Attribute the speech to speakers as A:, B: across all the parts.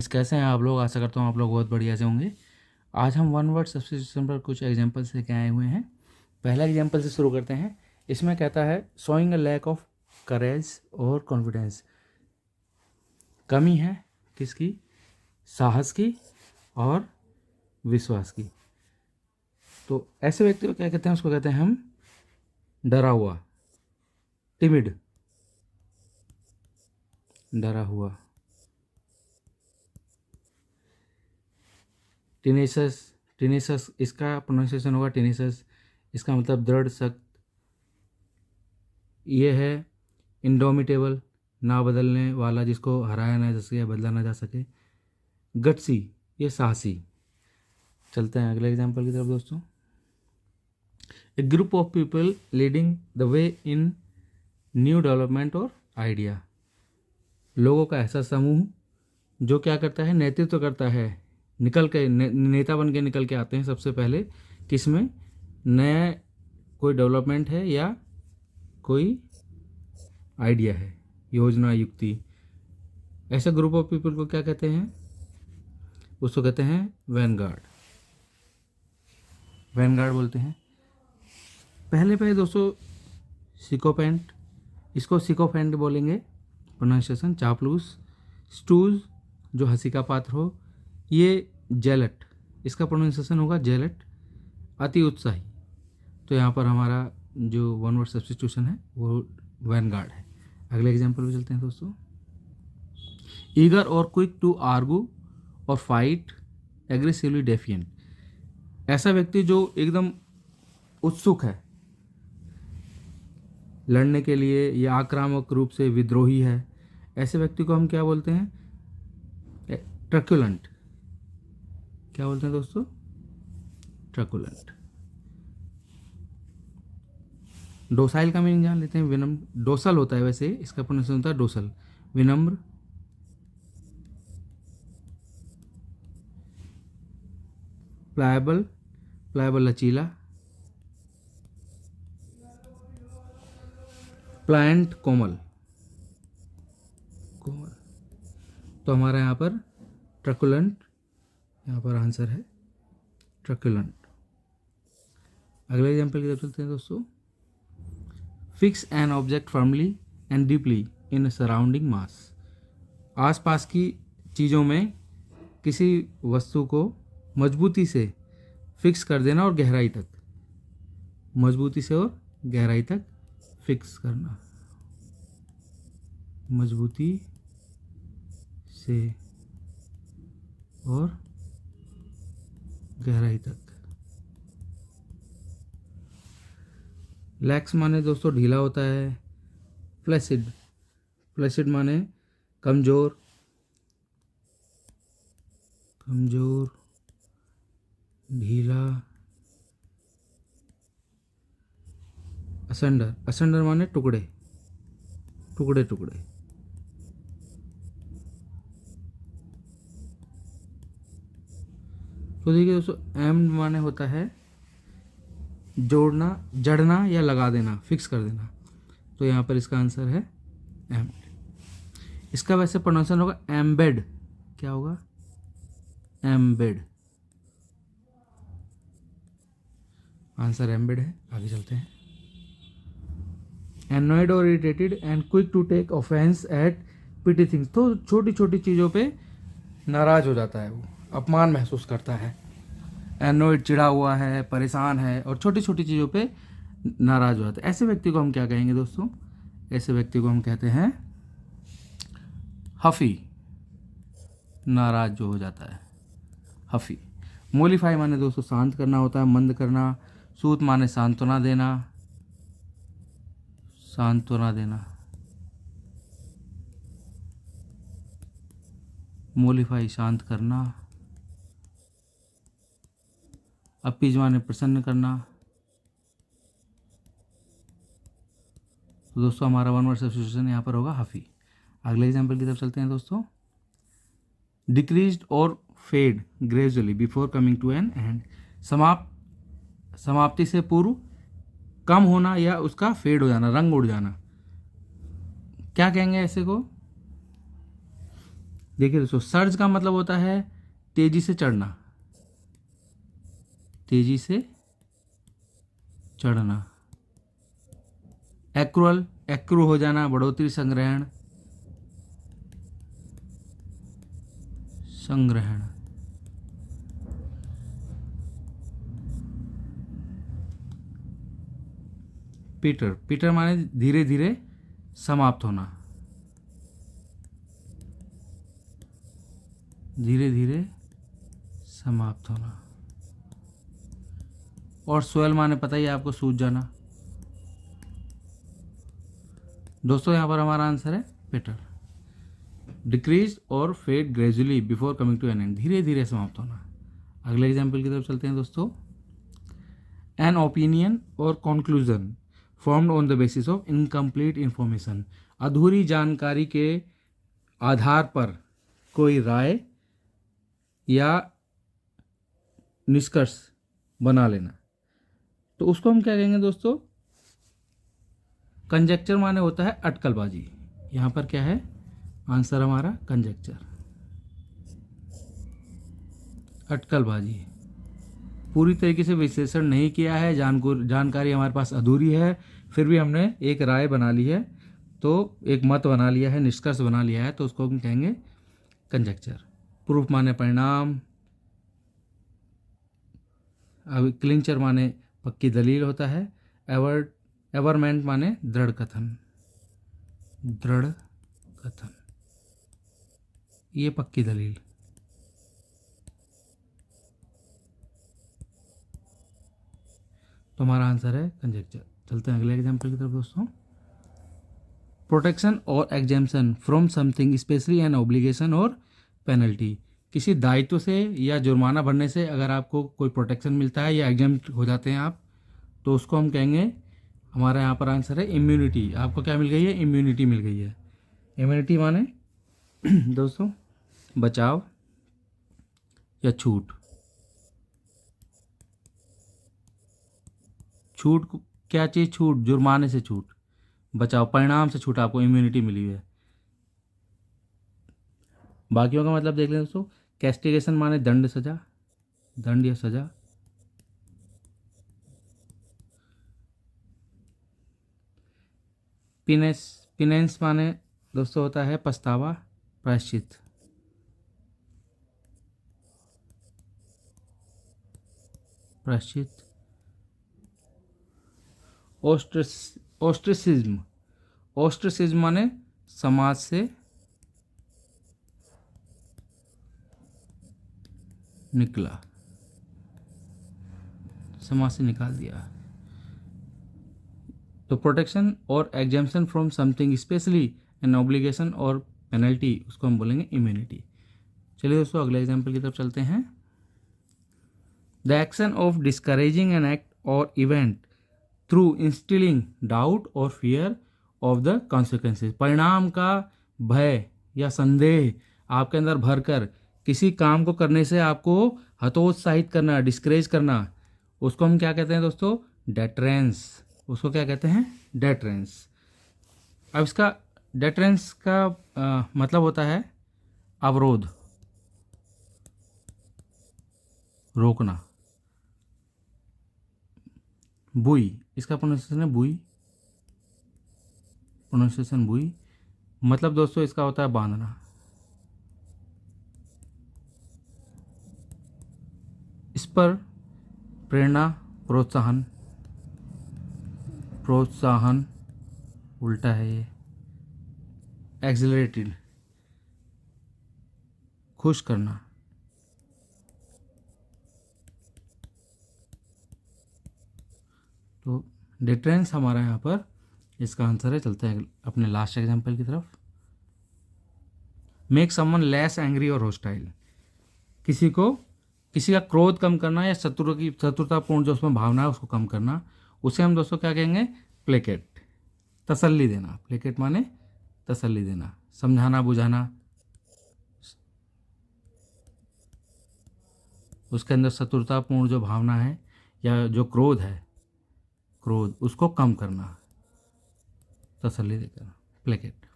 A: कैसे हैं आप लोग? आशा करता हूँ आप लोग बहुत बढ़िया से होंगे। आज हम वन वर्ड सब्स्टिट्यूशन पर कुछ एग्जांपल्स लेके आए हुए हैं। पहला एग्जांपल से शुरू करते हैं। इसमें कहता है showing a lack of courage और कॉन्फिडेंस। कमी है किसकी? साहस की और विश्वास की। तो ऐसे व्यक्ति को क्या कहते हैं? उसको कहते हैं हम डरा हुआ, टिमिड, डरा हुआ। टिनेसस, टिनेसस इसका प्रोनाउंसिएशन होगा टिनेसस। इसका मतलब दृढ़, सख्त। ये है इंडोमिटेबल, ना बदलने वाला, जिसको हराया ना जा सके या बदला ना जा सके। गट्सी, ये साहसी। चलते हैं अगले एग्जांपल की तरफ दोस्तों। A group of people leading the way in new development और आइडिया। लोगों का ऐसा समूह जो क्या करता है? नेतृत्व करता है। निकल के नेता बन के निकल के आते हैं सबसे पहले किसमें? नया कोई डेवलपमेंट है या कोई आइडिया है, योजना, युक्ति। ऐसे ग्रुप ऑफ पीपल को क्या कहते हैं? उसको कहते हैं वैनगार्ड। वैनगार्ड बोलते हैं। पहले दोस्तों सिकोपेंट, इसको सिकोपेंट बोलेंगे। प्रोनाउंसिएशन चापलूस। स्टूज, जो हंसी का पात्र हो। ये जेलट, इसका प्रोनाउंसिएशन होगा जेलट, अति उत्साही। तो यहाँ पर हमारा जो वन वर्ड सब्स्टिट्यूशन है वो वैनगार्ड है। अगले एग्जांपल पे चलते हैं दोस्तों। ईगर और क्विक टू आर्गू और फाइट, एग्रेसिवली डेफिएंट। ऐसा व्यक्ति जो एकदम उत्सुक है लड़ने के लिए या आक्रामक रूप से विद्रोही है, ऐसे व्यक्ति को हम क्या बोलते हैं? ट्रकुलेंट। क्या बोलते हैं दोस्तों? ट्रकुलेंट। डोसाइल का मीनिंग जान लेते हैं। विनम्र, डोसल होता है वैसे, इसका प्रोनाउंसिएशन होता है डोसल। विनम्र, प्लायबल, प्लायबल लचीला। प्लायंट, कोमल, कोमल। तो हमारा यहाँ पर ट्रकुलेंट, यहाँ पर आंसर है ट्रकुलेंट। अगले एग्जाम्पल की तरफ चलते हैं दोस्तों। Fix an object firmly and deeply in surrounding mass. आसपास की चीज़ों में किसी वस्तु को मजबूती से फिक्स कर देना और गहराई तक, मजबूती से और गहराई तक फिक्स करना, मजबूती से और गहराई तक। लैक्स माने दोस्तों ढीला होता है। फ्लैसिड, फ्लैसिड माने कमज़ोर, कमज़ोर, ढीला। असेंडर, असेंडर माने टुकड़े, टुकड़े टुकड़े। तो देखिए दोस्तों, एम माने होता है जोड़ना, जड़ना या लगा देना, फिक्स कर देना। तो यहाँ पर इसका आंसर है एम। इसका वैसे प्रोनाउंसिएशन होगा एम्बेड। क्या होगा? एम्बेड। आंसर एम्बेड है। आगे चलते हैं। एनॉयड और irritated and quick to take offence at petty things. तो छोटी छोटी चीज़ों पे नाराज हो जाता है, वो अपमान महसूस करता है। एनॉयड, चिढ़ा हुआ है, परेशान है और छोटी छोटी चीज़ों पे नाराज हो जाता है। ऐसे व्यक्ति को हम क्या कहेंगे दोस्तों? ऐसे व्यक्ति को हम कहते हैं हफी, नाराज जो हो जाता है, हफी। मोलिफाई माने दोस्तों शांत करना होता है, मंद करना। सूत माने सांत्वना देना, सांत्वना देना। मोलिफाई शांत करना। अपीज माने प्रसन्न करना। तो दोस्तों हमारा वन वर्ड सब्स्टिट्यूशन यहाँ पर होगा हफी। अगले एग्जाम्पल की तरफ चलते हैं दोस्तों। डिक्रीज्ड और fade gradually before coming to an end. समाप्ति से पूर्व कम होना या उसका फेड हो जाना, रंग उड़ जाना। क्या कहेंगे ऐसे को? देखिए दोस्तों, सर्ज का मतलब होता है तेजी से चढ़ना, तेजी से चढ़ना। एक्रूअल, एक्रू हो जाना, बढ़ोतरी, संग्रहण, संग्रहण। पीटर, पीटर माने धीरे धीरे समाप्त होना, धीरे धीरे समाप्त होना। और स्वेल माने पता ही है आपको, सूज जाना। दोस्तों यहाँ पर हमारा आंसर है पीटर। डिक्रीज और fade gradually before coming to an end, धीरे धीरे समाप्त होना। अगले एग्जाम्पल की तरफ चलते हैं दोस्तों। एन ओपिनियन और conclusion formed on the basis of incomplete information, अधूरी जानकारी के आधार पर कोई राय या निष्कर्ष बना लेना, तो उसको हम क्या कहेंगे दोस्तों? कंजेक्चर माने होता है अटकलबाजी। यहाँ पर क्या है आंसर हमारा? कंजेक्चर, अटकलबाजी। पूरी तरीके से विश्लेषण नहीं किया है, जानकारी हमारे पास अधूरी है, फिर भी हमने एक राय बना ली है, तो एक मत बना लिया है, निष्कर्ष बना लिया है, तो उसको हम कहेंगे कंजेक्चर। प्रूफ माने परिणाम, अब क्लिंचर माने पक्की दलील होता है। एवरमेंट माने दृढ़ कथन, दृढ़ कथन, ये पक्की दलील। तो हमारा आंसर है कंजेक्चर। चलते हैं अगले एग्जाम्पल की तरफ दोस्तों। प्रोटेक्शन और exemption from something, specially an obligation और पेनल्टी, किसी दायित्व से या जुर्माना भरने से अगर आपको कोई प्रोटेक्शन मिलता है या एग्जेम्प्ट हो जाते हैं आप, तो उसको हम कहेंगे, हमारा यहाँ पर आंसर है इम्यूनिटी। आपको क्या मिल गई है? इम्यूनिटी मिल गई है। इम्यूनिटी माने दोस्तों बचाव या छूट। छूट क्या चीज़? छूट, जुर्माने से छूट, बचाव, परिणाम से छूट, आपको इम्यूनिटी मिली है। बाकियों का मतलब देख लें दोस्तों। कैस्टिगेशन माने दंड, सजा, दंड या सजा। पिनेंस, पिनेंस माने दोस्तों होता है पछतावा, प्रायश्चित। प्रायश्चित। ओस्ट्रिसिज्म, ओस्ट्रिसिज्म माने समाज से निकला, समाज से निकाल दिया। तो प्रोटेक्शन और exemption from something, specially an obligation और पेनल्टी, उसको हम बोलेंगे इम्यूनिटी। चलिए दोस्तों अगले एग्जाम्पल की तरफ चलते हैं। The action of discouraging an act और इवेंट थ्रू इंस्टिलिंग डाउट और फियर ऑफ द कॉन्सिक्वेंसेज, परिणाम का भय या संदेह आपके अंदर भरकर किसी काम को करने से आपको हतोत्साहित करना, डिस्करेज करना, उसको हम क्या कहते हैं दोस्तों? डेटरेंस। उसको क्या कहते हैं? डेटरेंस। अब इसका डेटरेंस का मतलब होता है अवरोध, रोकना। बुई, इसका प्रोनाउंसिएशन है बुई, प्रोनाउंसिएशन बुई। मतलब दोस्तों इसका होता है बांधना। इस पर प्रेरणा, प्रोत्साहन, प्रोत्साहन उल्टा है ये। एक्सिलरेटेड, खुश करना। तो डिटरेंस हमारा यहाँ पर इसका आंसर है। चलते हैं अपने लास्ट एग्जांपल की तरफ। मेक समवन लेस एंग्री और होस्टाइल, किसी का क्रोध कम करना या शत्रुतापूर्ण जो उसमें भावना है उसको कम करना, उसे हम दोस्तों क्या कहेंगे? प्लेकेट, तसल्ली देना। प्लेकेट माने तसल्ली देना, समझाना, बुझाना। उसके अंदर शत्रुतापूर्ण जो भावना है या जो क्रोध है, क्रोध, उसको कम करना, तसल्ली देकर, प्लेकेट।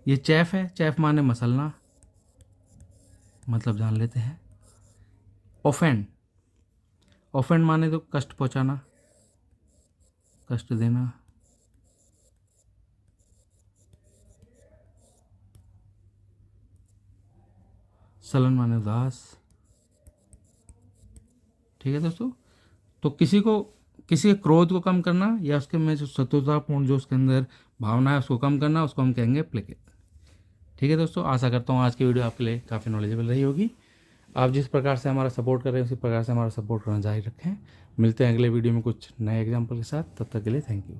A: ये चैफ है, चैफ माने मसलना, मतलब जान लेते हैं। ऑफेंड, ऑफेंड माने तो कष्ट पहुंचाना, कष्ट देना। सलन माने उदास। ठीक है दोस्तों, तो किसी के क्रोध को कम करना या उसके में जो शत्रुतापूर्ण जो उसके अंदर भावना है उसको कम करना, उसको हम कहेंगे प्लेकेट। ठीक है दोस्तों, आशा करता हूँ आज की वीडियो आपके लिए काफ़ी नॉलेजेबल रही होगी। आप जिस प्रकार से हमारा सपोर्ट कर रहे हैं उसी प्रकार से हमारा सपोर्ट करना जारी रखें। मिलते हैं अगले वीडियो में कुछ नए एग्जाम्पल के साथ, तब तक के लिए थैंक यू।